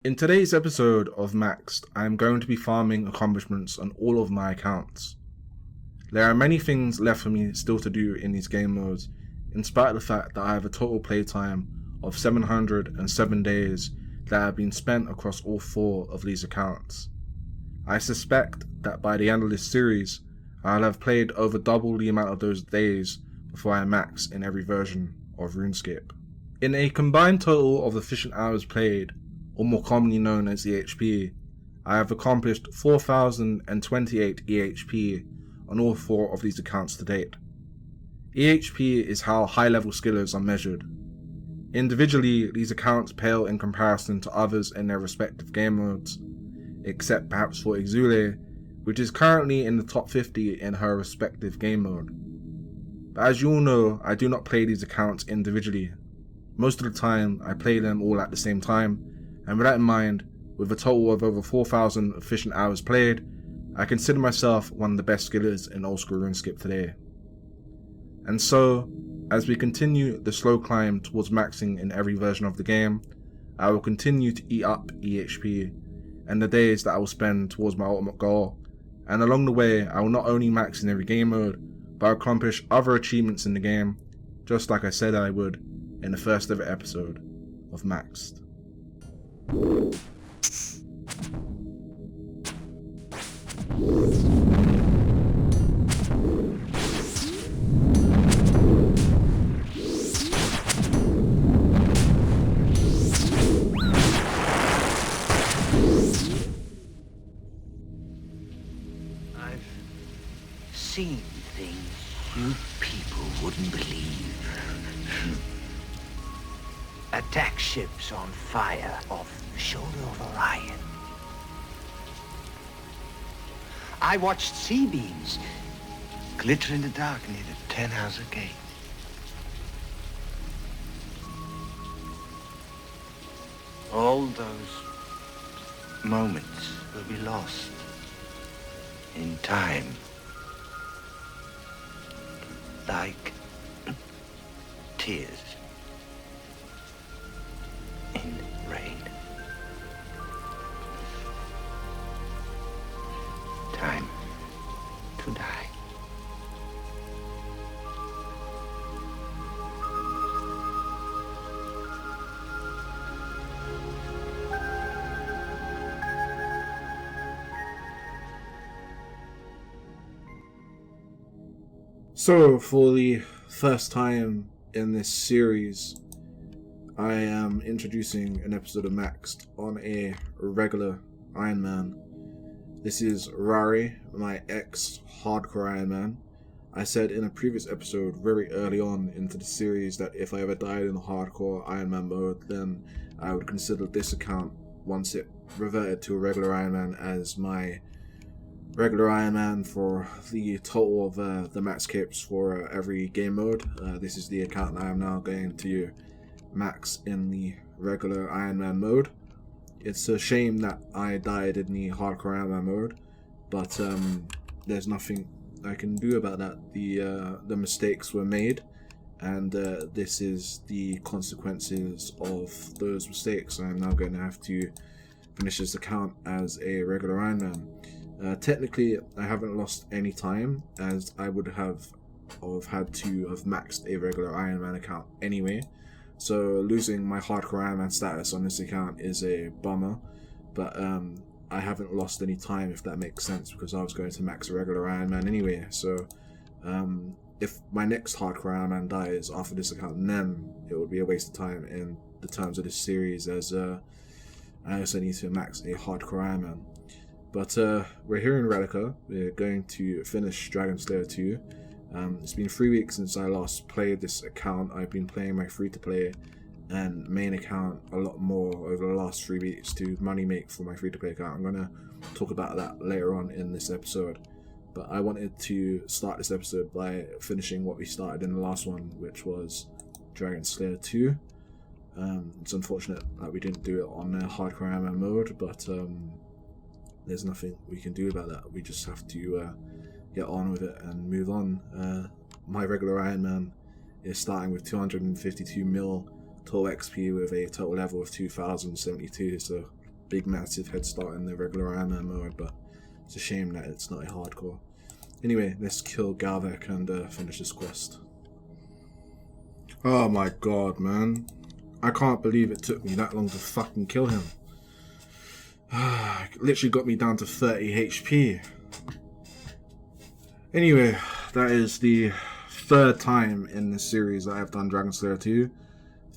In today's episode of Maxed, I am going to be farming accomplishments on all of my accounts. There are many things left for me still to do in these game modes, in spite of the fact that I have a total playtime of 707 days that have been spent across all 4 of these accounts. I suspect that by the end of this series, I'll have played over double the amount of those days before I max in every version of RuneScape. In a combined total of efficient hours played, or more commonly known as EHP, I have accomplished 4,028 EHP on all 4 of these accounts to date. EHP is how high-level skillers are measured. Individually, these accounts pale in comparison to others in their respective game modes, except perhaps for Exule, which is currently in the top 50 in her respective game mode. But as you all know, I do not play these accounts individually. Most of the time, I play them all at the same time, and with that in mind, with a total of over 4,000 efficient hours played, I consider myself one of the best skillers in Oldschool Runescape today. And so, as we continue the slow climb towards maxing in every version of the game, I will continue to eat up EHP and the days that I will spend towards my ultimate goal, and along the way I will not only max in every game mode, but accomplish other achievements in the game, just like I said I would in the first ever episode of Maxed. I've seen things you people wouldn't believe. Attack ships on fire off the shoulder of Orion. I watched sea beams glitter in the dark near the 10-house gate. All those moments will be lost in time, like tears in rain. Time to die. So, for the first time in this series, I am introducing an episode of Maxed on a regular Iron Man. This is Rari, my ex-hardcore Iron Man. I said in a previous episode very early on into the series that if I ever died in the hardcore Iron Man mode, then I would consider this account, once it reverted to a regular Iron Man, as my regular Iron Man for the total of the max capes for every game mode. This is the account I am now going to max in the regular Iron Man mode. It's a shame that I died in the hardcore Iron Man mode, but there's nothing I can do about that. The mistakes were made, and this is the consequences of those mistakes. I am now going to have to finish this account as a regular Iron Man. Technically, I haven't lost any time, as I would have had to have maxed a regular Iron Man account anyway. So losing my hardcore Iron Man status on this account is a bummer, but I haven't lost any time, if that makes sense, because I was going to max a regular Iron Man anyway. So if my next hardcore Iron Man dies after this account, then it would be a waste of time in the terms of this series, as I also need to max a hardcore Iron Man. But we're here in Relica. We're going to finish Dragon Slayer 2. It's been 3 weeks since I last played this account. I've been playing my free-to-play and main account a lot more over the last 3 weeks to money make for my free-to-play account. I'm going to talk about that later on in this episode. But I wanted to start this episode by finishing what we started in the last one, which was Dragon Slayer 2. It's unfortunate that we didn't do it on hardcore Iron Man mode, but there's nothing we can do about that. We just have to get on with it and move on. My regular Iron Man is starting with 252 mil total XP with a total level of 2072, so big massive head start in the regular Iron Man mode, but it's a shame that it's not a hardcore. Anyway, let's kill Galvek and finish this quest. Oh my god, man. I can't believe it took me that long to fucking kill him. It literally got me down to 30 HP. Anyway, that is the third time in this series that I've done Dragon Slayer 2.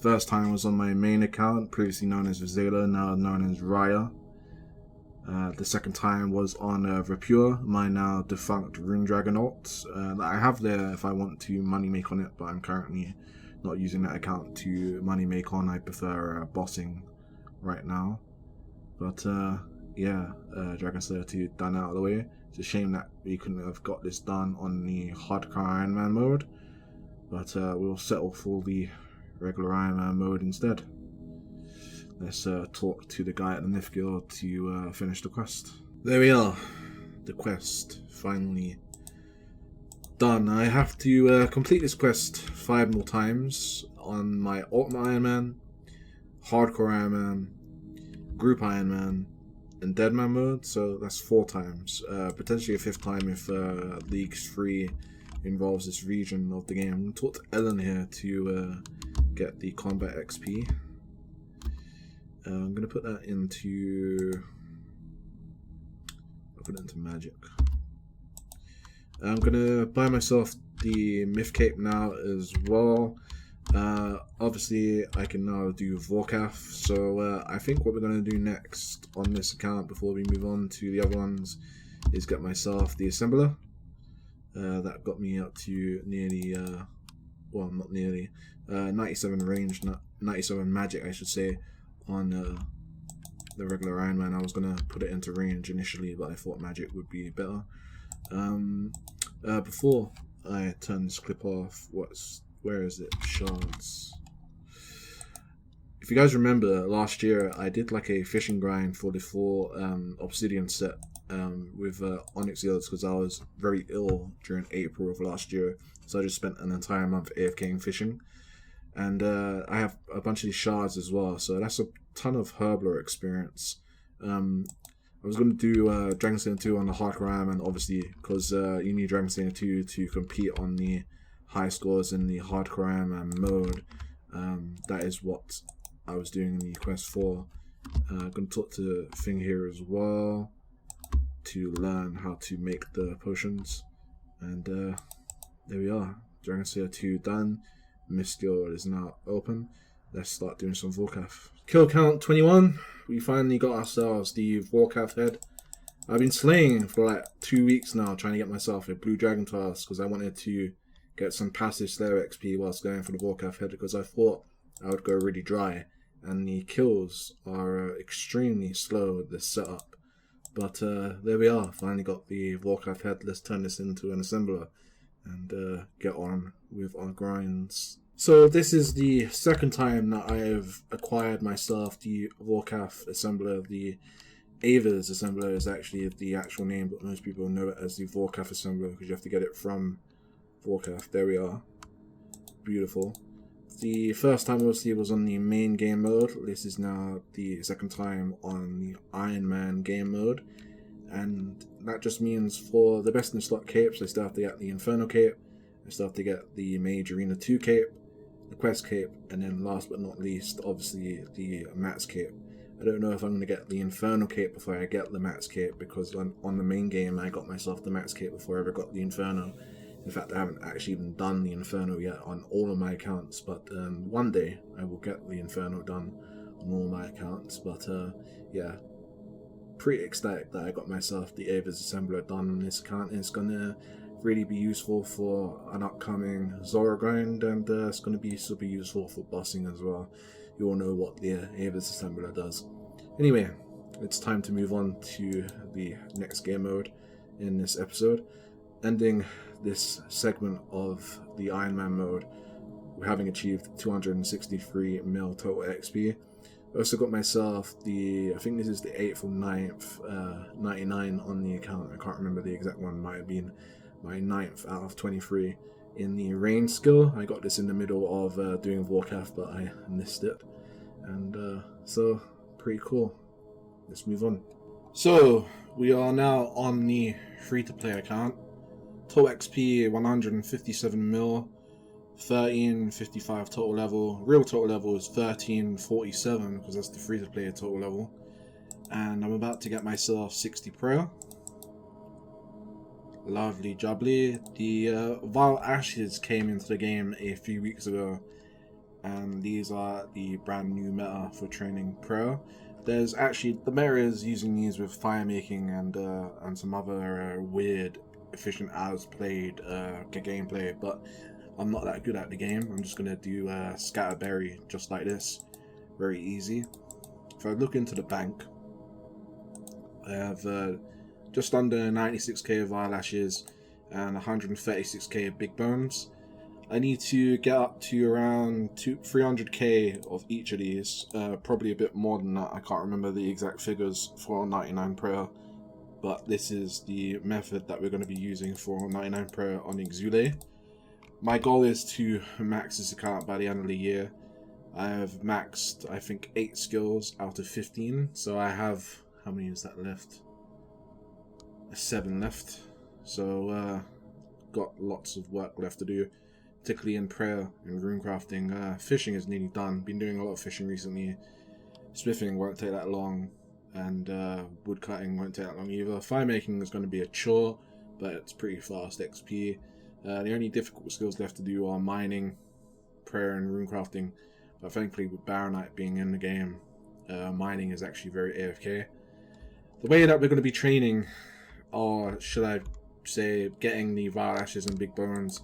First time was on my main account, previously known as vazela, now known as Raya. The second time was on Rapure, my now defunct Rune Dragon alt. I have there if I want to money make on it, but I'm currently not using that account to money make on. I prefer bossing right now. But yeah, Dragon Slayer 2 done out of the way. It's a shame that we couldn't have got this done on the hardcore Iron Man mode, but we'll settle for the regular Iron Man mode instead. Let's talk to the guy at the Myth Guild to finish the quest. There we are, the quest finally done. I have to complete this quest 5 more times on my Ultimate Iron Man, Hardcore Iron Man, Group Iron Man, and Deadman mode, so that's 4 times. Potentially a 5th time if League 3 involves this region of the game. I'm going to talk to Ellen here to get the combat XP. I'm going to put that into... I'll put it into magic. I'm going to buy myself the Myth Cape now as well. Obviously I can now do Vorkath, so I think what we're going to do next on this account before we move on to the other ones is get myself the Assembler. That got me up to nearly, well not nearly, 97 range, 97 magic I should say, on the regular Iron Man. I was going to put it into range initially, but I thought magic would be better. Before I turn this clip off, where is it? Shards. If you guys remember, last year I did like a fishing grind for the full obsidian set with Onyx Eels because I was very ill during April of last year. So I just spent an entire month AFKing fishing. And I have a bunch of these shards as well. So that's a ton of Herblore experience. I was going to do Dragon Slayer 2 on the hardcore Iron Man, obviously, because you need Dragon Slayer 2 to compete on the high scores in the hardcore Iron Man mode. That is what I was doing in the quest 4. I'm going to talk to Thing here as well to learn how to make the potions. And there we are. Dragon Slayer 2 done. Myth Guild is now open. Let's start doing some Vorkath. Kill count 21. We finally got ourselves the Vorkath head. I've been slaying for like 2 weeks now, trying to get myself a blue dragon task because I wanted to get some passive Slayer XP whilst going for the Vorkath head, because I thought I would go really dry and the kills are extremely slow with this setup. But there we are, finally got the Vorkath head. Let's turn this into an assembler and get on with our grinds. So this is the second time that I have acquired myself the Vorkath assembler. The Ava's assembler is actually the actual name, but most people know it as the Vorkath assembler because you have to get it from Vorkath. There we are. Beautiful. The first time obviously was on the main game mode. This is now the second time on the Iron Man game mode. And that just means for the best in slot capes, I still have to get the Inferno cape, I still have to get the Mage Arena 2 cape, the Quest cape, and then last but not least, obviously the Mats cape. I don't know if I'm going to get the Inferno cape before I get the Mats cape, because on the main game I got myself the Mats cape before I ever got the Inferno. In fact, I haven't actually even done the Inferno yet on all of my accounts, but one day I will get the Inferno done on all my accounts. But yeah, pretty ecstatic that I got myself the Ava's assembler done on this account. It's going to really be useful for an upcoming Zora grind, and it's going to be super useful for bossing as well. You all know what the Ava's assembler does. Anyway, it's time to move on to the next game mode in this episode, ending this segment of the Iron Man mode, having achieved 263 mil total XP. I also got myself the, I think this is the 8th or 9th, 99 on the account. I can't remember the exact one, might have been my 9th out of 23 in the range skill. I got this in the middle of doing Vorkath, but I missed it. And so, pretty cool. let's move on. So we are now on the free-to-play account. Total XP 157 mil, 1355 total level. Real total level is 1347 because that's the free-to-play total level. And I'm about to get myself 60 prayer. Lovely jubbly. The Vile Ashes came into the game a few weeks ago, and these are the brand new meta for training prayer. There's actually, the meta is using these with fire making and some other weird efficient as played gameplay, but I'm not that good at the game. I'm just gonna do scatterberry just like this, very easy. If I look into the bank, I have just under 96k of eyelashes and 136k big bones. I need to get up to around 300k of each of these, probably a bit more than that. I can't remember the exact figures for 99 prayer, but this is the method that we're going to be using for 99 prayer on Exule. My goal is to max this account by the end of the year. I have maxed, I think, 8 skills out of 15, so I have, how many is that left? 7 left, so got lots of work left to do, particularly in prayer and runecrafting. Fishing is nearly done. Been doing a lot of fishing recently. Smithing won't take that long, and woodcutting won't take that long either. Fire making is going to be a chore, but it's pretty fast XP. The only difficult skills left to do are mining, prayer, and runecrafting. But thankfully, with Baronite being in the game, mining is actually very AFK. The way that we're going to be training, or should I say getting the Vile Ashes and Big Bones,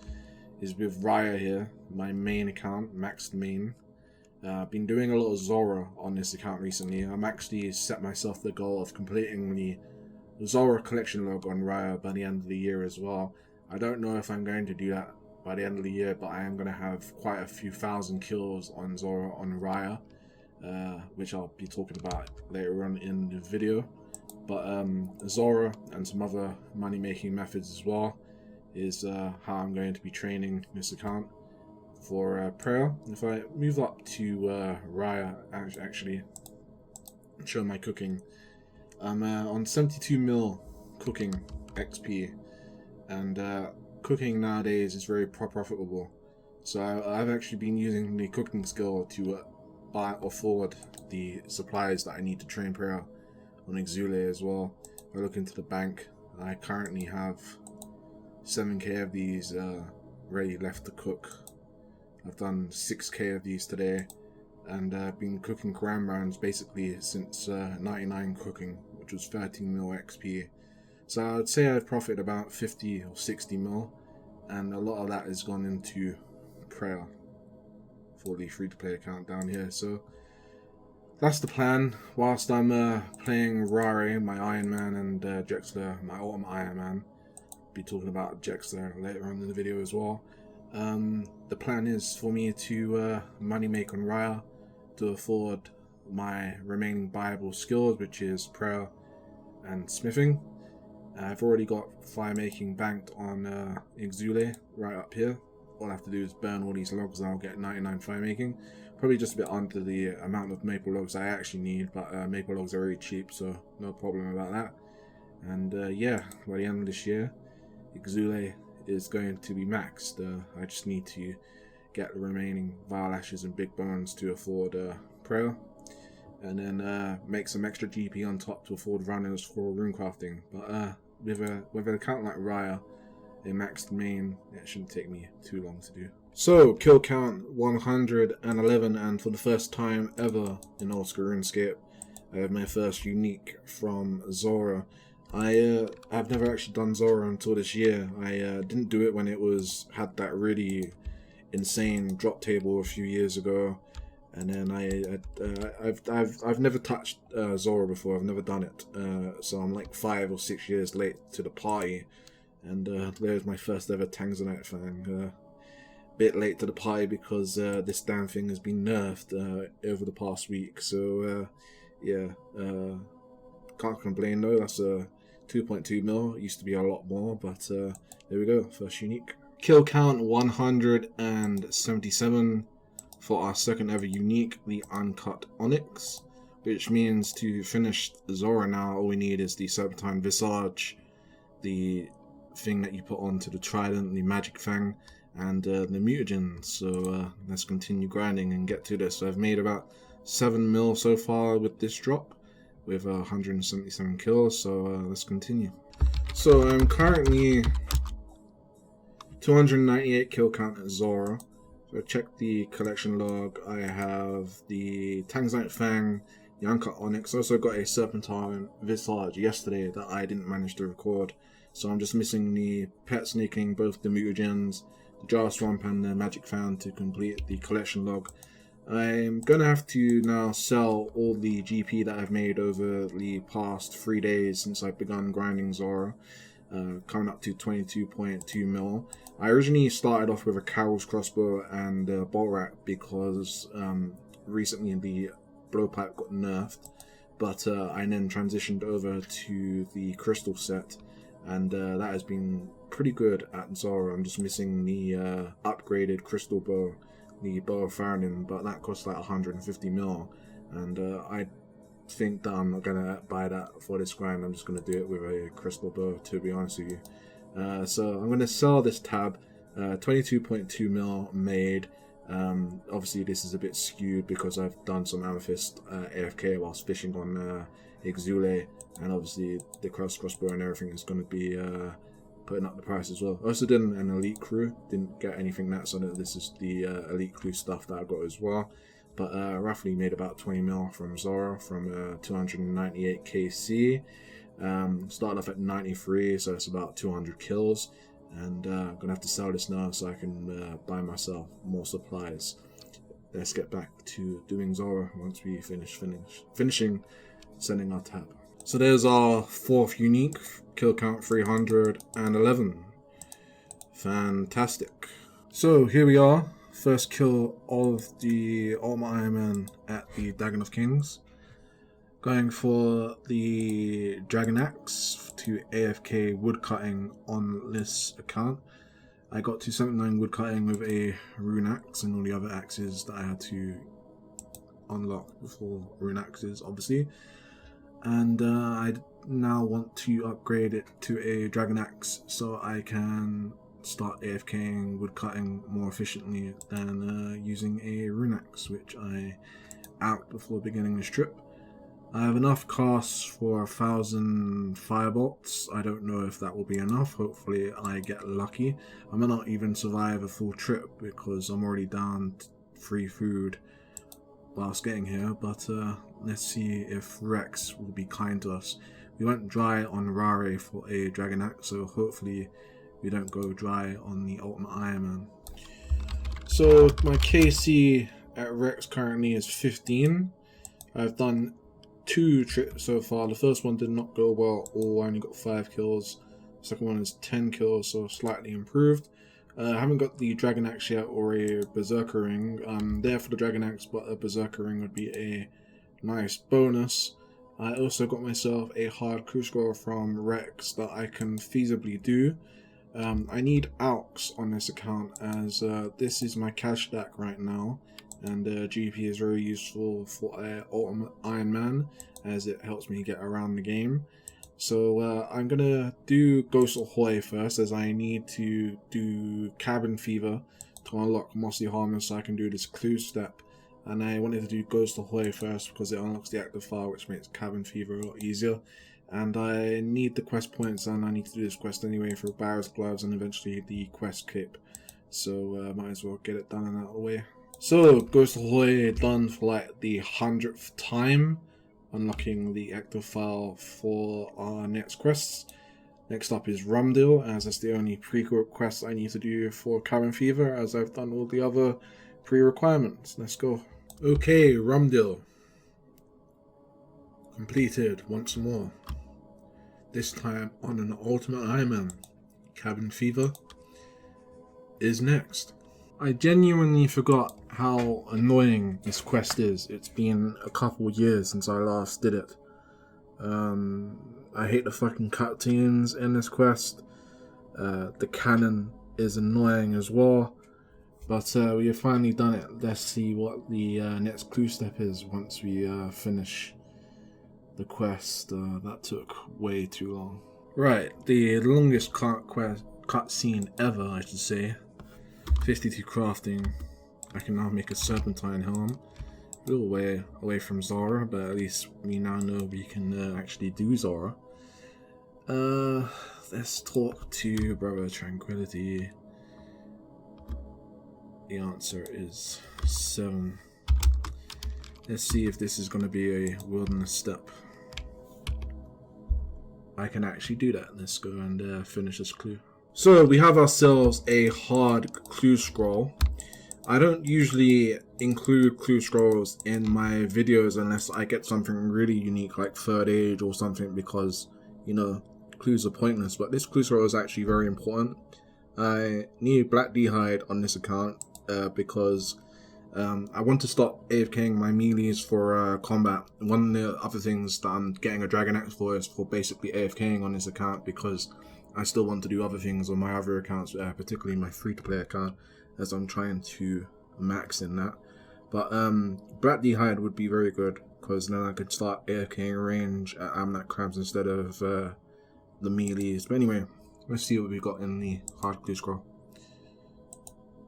is with Raya here, my main account, maxed main. I've been doing a lot of Zora on this account recently. I'm actually set myself the goal of completing the Zora collection log on Raya by the end of the year as well. I don't know if I'm going to do that by the end of the year, but I am going to have quite a few thousand kills on Zora on Raya, which I'll be talking about later on in the video. But Zora and some other money making methods as well is how I'm going to be training this account for prayer. If I move up to Raya, actually show my cooking, I'm on 72 mil cooking XP, and cooking nowadays is very profitable. So I've actually been using the cooking skill to buy or forward the supplies that I need to train prayer on Exule as well. If I look into the bank, I currently have 7k of these ready left to cook. I've done 6k of these today, and I've been cooking Quran rounds basically since 99 cooking, which was 13 mil XP. So I'd say I've profited about 50 or 60 mil, and a lot of that has gone into prayer for the free-to-play account down here. So that's the plan. Whilst I'm playing Rari, my Iron Man, and Jexler, my Autumn Iron Man. Be talking about Jexler later on in the video as well. The plan is for me to money make on Raya to afford my remaining buyable skills, which is prayer and smithing. I've already got fire making banked on Exule right up here. All I have to do is burn all these logs and I'll get 99 fire making. Probably just a bit under the amount of maple logs I actually need, but maple logs are very cheap, so no problem about that. And yeah, by the end of this year, Exule is going to be maxed. I just need to get the remaining Vile Ashes and Big Bones to afford prayer, and then make some extra GP on top to afford runners for runecrafting. But with an account like Raya, a maxed main, it shouldn't take me too long to do. So, kill count 111, and for the first time ever in Oldschool Runescape, I have my first unique from Zora. I've never actually done Zora until this year. I didn't do it when it had that really insane drop table a few years ago, and then I've never touched Zora before. I've never done it, so I'm like 5 or 6 years late to the party, and there's my first ever Tanzanite Fang. Bit late to the party because this damn thing has been nerfed over the past week. So yeah, can't complain though. That's a 2.2 mil. It used to be a lot more, but there we go. First unique. Kill count 177 for our second ever unique, the Uncut Onyx. which means to finish Zora now, all we need is the Serpentine Visage, the thing that you put onto the Trident, the Magic Fang, and the mutagens. So let's continue grinding and get to this. So I've made about 7 mil so far with this drop, with 177 kills. So let's continue. So I'm currently 298 kill count at Zora. So check the collection log. I have the Tanzanite Fang, the Uncut Onyx. Also got a Serpentine Visage yesterday that I didn't manage to record. So I'm just missing the Pet Snaking, both the mutagens, the Jar Swamp, and the Magic Fan to complete the collection log. I'm gonna have to now sell all the GP that I've made over the past 3 days since I've begun grinding Zora, coming up to 22.2 mil. I originally started off with a Carol's crossbow and a bolt rack because recently the blowpipe got nerfed, but I then transitioned over to the crystal set, and that has been pretty good at Zora. I'm just missing the upgraded crystal bow, the bow of Faradin, but that costs like 150 mil, and I think that I'm not gonna buy that for this grind. I'm just gonna do it with a crystal bow, to be honest with you. So I'm gonna sell this tab. 22.2 mil made. Obviously this is a bit skewed because I've done some amethyst AFK whilst fishing on Exule, and obviously the crossbow and everything is going to be putting up the price as well. I also did an elite crew, didn't get anything that, so this is the elite crew stuff that I got as well. But roughly made about 20 mil from Zora from 298 KC. Started off at 93, so it's about 200 kills. And I'm gonna have to sell this now so I can buy myself more supplies. Let's get back to doing Zora once we finishing sending our tab. So there's our 4th unique, kill count 311. Fantastic. So here we are, first kill of the Ultimate Iron Man at the Dagon of Kings. Going for the Dragon Axe to AFK woodcutting on this account. I got to 79 woodcutting with a rune axe and all the other axes that I had to unlock before rune axes, obviously. And I now want to upgrade it to a Dragon Axe so I can start AFKing woodcutting more efficiently than using a rune axe, which I out before beginning this trip. I have enough casts for 1,000 firebolts. I don't know if that will be enough. Hopefully I get lucky. I might not even survive a full trip because I'm already down 3 food whilst getting here. But let's see if Rex will be kind to us. We went dry on Rare for a Dragon Axe, so hopefully we don't go dry on the Ultimate Iron Man. So my KC at Rex currently is 15. I've done 2 trips so far. The first one did not go well at all. I only got 5 kills. The second one is 10 kills, so slightly improved. I haven't got the Dragon Axe yet or a Berserker Ring. I'm there for the Dragon Axe, but a Berserker Ring would be a nice bonus. I also got myself a hard crew scroll from Rex that I can feasibly do. I need AUX on this account as this is my cash stack right now, and GP is very useful for Ultimate Iron Man as it helps me get around the game. So I'm gonna do Ghost Ahoy first, as I need to do Cabin Fever to unlock Mossy Harmon so I can do this clue step. And I wanted to do Ghost Ahoy first because it unlocks the active file, which makes Cabin Fever a lot easier. And I need the quest points, and I need to do this quest anyway for Barrow's Gloves and eventually the quest cape. So might as well get it done and out of the way. So Ghost Ahoy done for like the 100th time, unlocking the active file for our next quests. Next up is Rumdale, as that's the only pre-quest I need to do for Cabin Fever, as I've done all the other pre-requirements. Let's go. Okay, Rumdale. Completed once more. This time on an Ultimate Iron Man. Cabin Fever is next. I genuinely forgot how annoying this quest is. It's been a couple years since I last did it. I hate the fucking cutscenes in this quest. The cannon is annoying as well. But we have finally done it. Let's see what the next clue step is once we finish the quest. That took way too long. Right, the longest cutscene ever, I should say. 52 crafting. I can now make a serpentine helm. A little way away from Zara, but at least we now know we can actually do Zara. Let's talk to Brother Tranquility. The answer is 7. Let's see if this is going to be a wilderness step. I can actually do that. Let's go and finish this clue. So we have ourselves a hard clue scroll. I don't usually include clue scrolls in my videos unless I get something really unique like Third Age or something, because, you know, clues are pointless. But this clue scroll is actually very important. I need Black D'hide on this account because I want to stop AFKing my melees for combat. One of the other things that I'm getting a Dragon Axe for is for basically AFKing on this account, because I still want to do other things on my other accounts, particularly my free-to-play account, as I'm trying to max in that. But Black D'hide would be very good, because then I could start AFKing range at Amnat crabs instead of the melees. But anyway, let's see what we got in the hard clue scroll.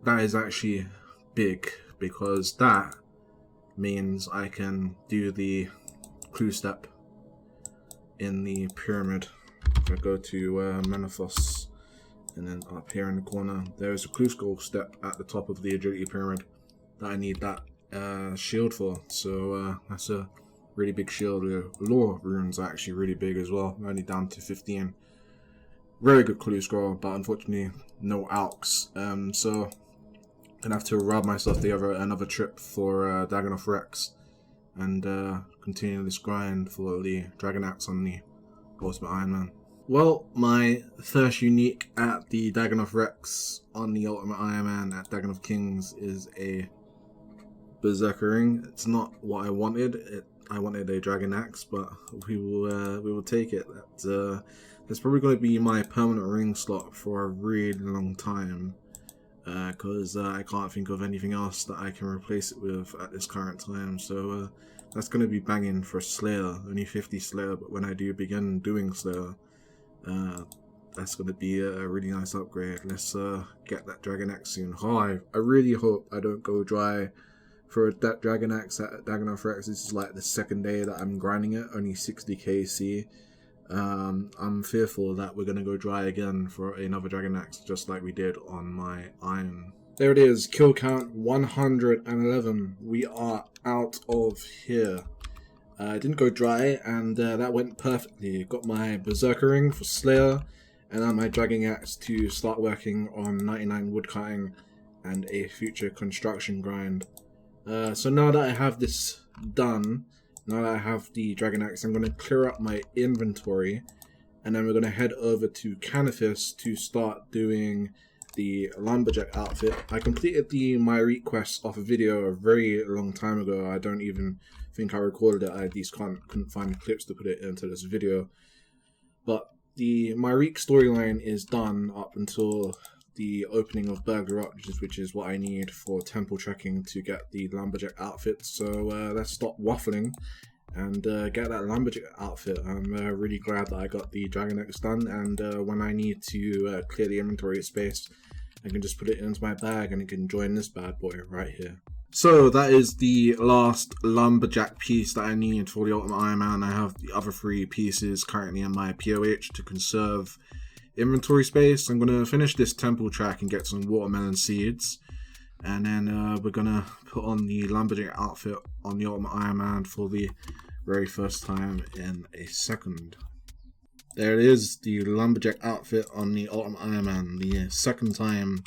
That is actually big, because that means I can do the clue step in the pyramid. If I go to Menethos, and then up here in the corner, there is a clue scroll step at the top of the agility pyramid that I need that shield for. So that's a really big shield. The lore runes are actually really big as well, only down to 15. Very good clue scroll, but unfortunately no alks. So I'm gonna have to rob myself another trip for Dagonoth Rex and continue this grind for the Dragon Axe on the Ultimate Iron Man. Well, my first unique at the Dagonoth Rex on the Ultimate Iron Man at Dagonoth Kings is a Berserker ring. It's not what I wanted. I wanted a Dragon Axe, but we will take it. That's probably going to be my permanent ring slot for a really long time, because I can't think of anything else that I can replace it with at this current time. So that's going to be banging for Slayer. Only 50 Slayer, but when I do begin doing Slayer, that's going to be a really nice upgrade. Let's get that Dragon Axe soon. I really hope I don't go dry for that Dragon Axe at Dagonoth Rex. This is like the second day that I'm grinding it, only 60 KC. I'm fearful that we're going to go dry again for another Dragon Axe, just like we did on my Iron. There it is, kill count 111. We are out of here. I didn't go dry, and that went perfectly. Got my Berserker ring for Slayer, and then my Dragon Axe to start working on 99 woodcutting and a future construction grind. So now that I have this done, now that I have the Dragon Axe, I'm going to clear up my inventory, and then we're going to head over to Canifis to start doing the Lumberjack outfit. I completed the Myrique quest off a video a very long time ago. I don't even think I recorded it. I at least couldn't find clips to put it into this video. But the Myrique storyline is done up until the opening of Burglar Up, which is what I need for temple trekking to get the Lumberjack outfit. So let's stop waffling and get that Lumberjack outfit. I'm really glad that I got the Dragon Axe done, and when I need to clear the inventory space, I can just put it into my bag and it can join this bad boy right here. So that is the last Lumberjack piece that I need for the Ultimate Iron Man. I have the other 3 pieces currently in my POH to conserve inventory space. I'm going to finish this temple track and get some watermelon seeds, and then we're going to put on the Lumberjack outfit on the Ultimate Iron Man for the very first time in a second. There it is, the Lumberjack outfit on the Ultimate Iron Man, the second time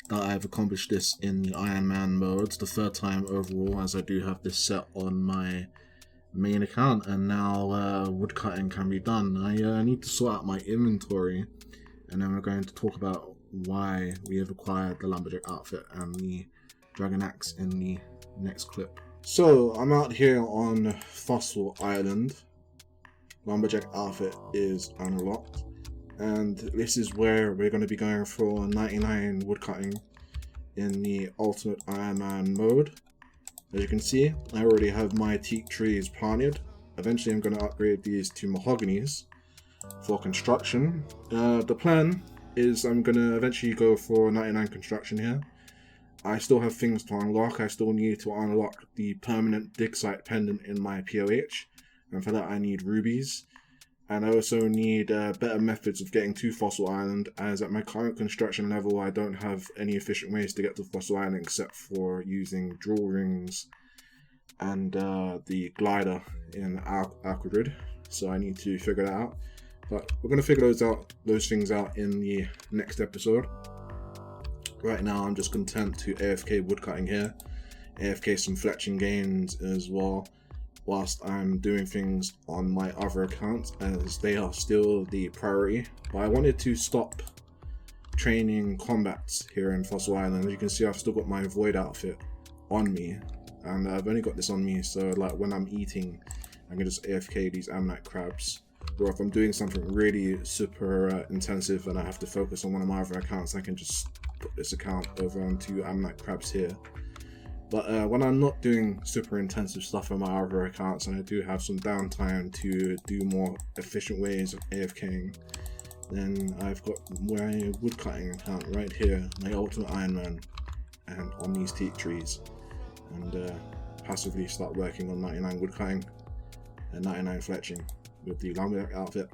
that I've accomplished this in the Iron Man mode, the third time overall, as I do have this set on my main account, and now woodcutting can be done. I need to sort out my inventory, and then we're going to talk about why we have acquired the Lumberjack outfit and the Dragon Axe in the next clip. So I'm out here on Fossil Island. Lumberjack outfit is unlocked, and this is where we're going to be going for 99 woodcutting in the Ultimate Iron Man mode. As you can see, I already have my teak trees planted. Eventually I'm going to upgrade these to mahoganies for construction. The plan is I'm going to eventually go for 99 construction here. I still have things to unlock. I still need to unlock the permanent dig site pendant in my POH, and for that I need rubies. And I also need better methods of getting to Fossil Island, as at my current construction level I don't have any efficient ways to get to Fossil Island except for using drill rings and the glider in Aquagrid. So I need to figure that out. But we're going to figure those things out in the next episode. Right now I'm just content to AFK woodcutting here, AFK some fletching games as well, whilst I'm doing things on my other accounts, as they are still the priority. But I wanted to stop training combats here in Fossil Island. As you can see, I've still got my void outfit on me, and I've only got this on me so like when I'm eating I can just AFK these ammonite crabs, or if I'm doing something really super intensive and I have to focus on one of my other accounts, I can just put this account over onto ammonite crabs here. But when I'm not doing super intensive stuff on my other accounts and I do have some downtime to do more efficient ways of AFKing, then I've got my woodcutting account right here, my Ultimate Iron Man, and on these teak trees, and passively start working on 99 woodcutting and 99 fletching with the lumberjack outfit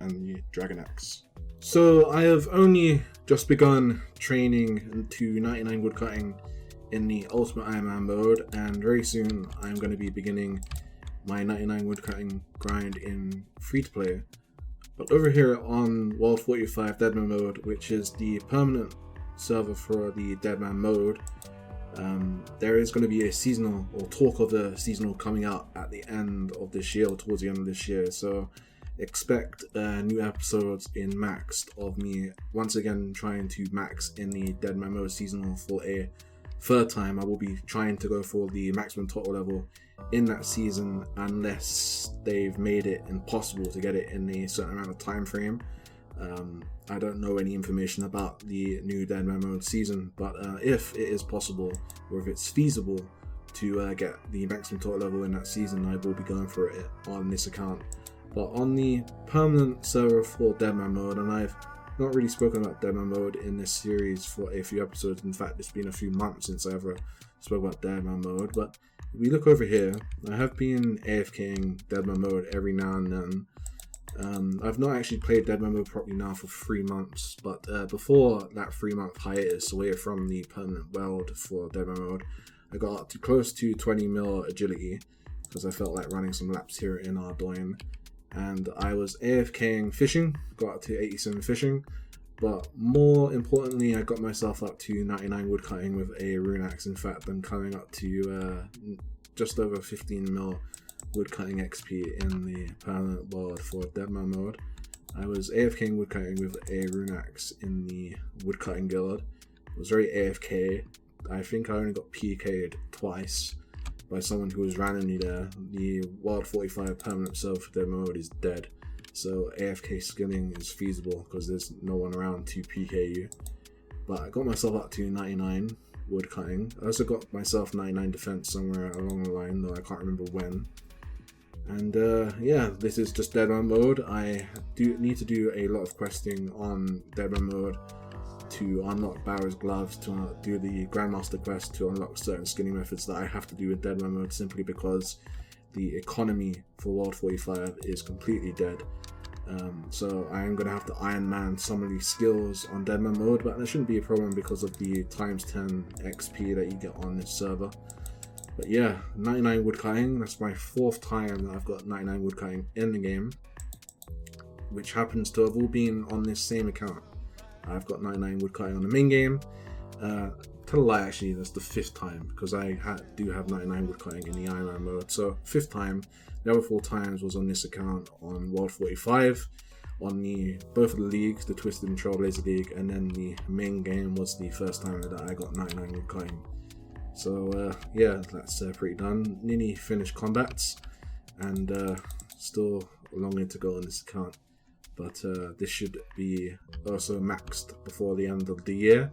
and the dragon axe. So I have only just begun training into 99 woodcutting in the Ultimate Iron Man mode, and very soon I'm going to be beginning my 99 woodcutting grind in free-to-play. But over here on World 45 Deadman mode, which is the permanent server for the Deadman mode, there is going to be a seasonal, or talk of the seasonal, coming out at the end of this year, or towards the end of this year. So expect new episodes in Maxed of me once again trying to max in the Deadman mode seasonal for a third time. I will be trying to go for the maximum total level in that season, unless they've made it impossible to get it in a certain amount of time frame. I don't know any information about the new Deadman mode season, but if it is possible, or if it's feasible to get the maximum total level in that season, I will be going for it on this account. But on the permanent server for Deadman mode, and I've not really spoken about Deadman mode in this series for a few episodes. In fact, it's been a few months since I ever spoke about Deadman mode. But if we look over here, I have been AFKing Deadman mode every now and then. I've not actually played Deadman mode properly now for 3 months, but before that 3-month hiatus away from the permanent world for Deadman mode, I got up to close to 20 mil agility because I felt like running some laps here in Ardoin, and I was AFKing fishing, got up to 87 fishing, but more importantly I got myself up to 99 woodcutting with a rune axe. In fact, I'm coming up to just over 15 mil woodcutting XP in the permanent world for Deadman mode. I was AFKing woodcutting with a rune axe in the woodcutting guild. It was very AFK. I think I only got PK'd twice by someone who was randomly there. The World 45 permanent server for Deadman mode is dead, so AFK skilling is feasible because there's no one around to PK you. But I got myself up to 99 woodcutting. I also got myself 99 defense somewhere along the line, though I can't remember when. And yeah, this is just Deadman mode. I do need to do a lot of questing on Deadman mode to unlock Barrow's gloves, to do the Grandmaster quest, to unlock certain skinning methods that I have to do with Deadman mode, simply because the economy for World 45 is completely dead. So I am going to have to Iron Man some of these skills on Deadman mode, but that shouldn't be a problem because of the times 10 XP that you get on this server. But yeah, 99 woodcutting, that's my 4th time that I've got 99 woodcutting in the game, which happens to have all been on this same account. I've got 99 woodcutting on the main game. Tell a lie, actually, that's the 5th time, because I do have 99 woodcutting in the Iron Man mode. So 5th time. The other 4 times was on this account on World 45, on both of the leagues, the Twisted and Trailblazer League, and then the main game was the first time that I got 99 woodcutting. So yeah, that's pretty done. Nearly finished combats, and still a long way to go on this account. But this should be also maxed before the end of the year.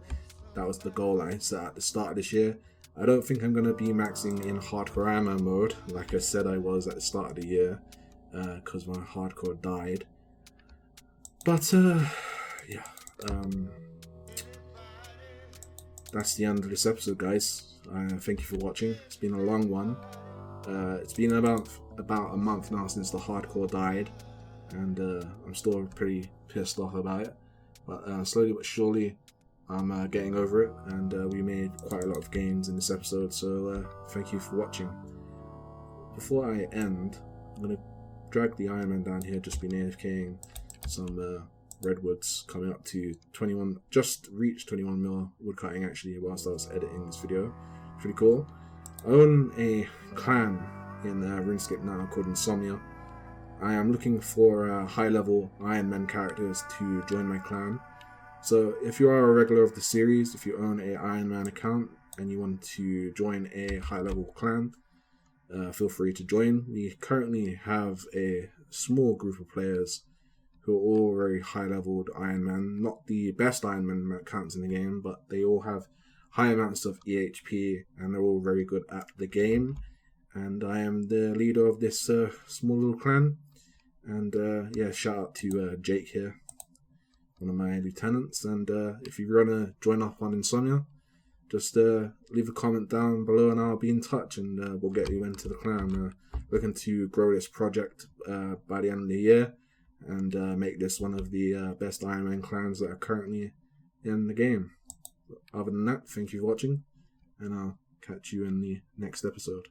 that was the goal I set at the start of this year. I don't think I'm going to be maxing in hardcore Iron Man mode, like I said I was at the start of the year, because my hardcore died. But, yeah, that's the end of this episode, guys. Thank you for watching. It's been a long one. It's been about a month now since the hardcore died, and I'm still pretty pissed off about it. But slowly but surely, I'm getting over it, and we made quite a lot of gains in this episode, so thank you for watching. Before I end, I'm going to drag the Iron Man down here, just been AFKing some redwoods, coming up to 21, just reached 21 mil woodcutting actually whilst I was editing this video. Pretty cool. I own a clan in RuneScape now called Insomnia. I am looking for high level Iron Man characters to join my clan. So if you are a regular of the series, if you own a Iron Man account and you want to join a high level clan, feel free to join. We currently have a small group of players who are all very high leveled Iron Man. Not the best Iron Man accounts in the game, but they all have high amounts of EHP and they're all very good at the game. And I am the leader of this small little clan. And yeah, shout out to Jake here, one of my lieutenants. And if you want to join up on Insomnia, just leave a comment down below and I'll be in touch, and we'll get you into the clan. Looking to grow this project by the end of the year and make this one of the best Iron Man clans that are currently in the game. Other than that, thank you for watching, and I'll catch you in the next episode.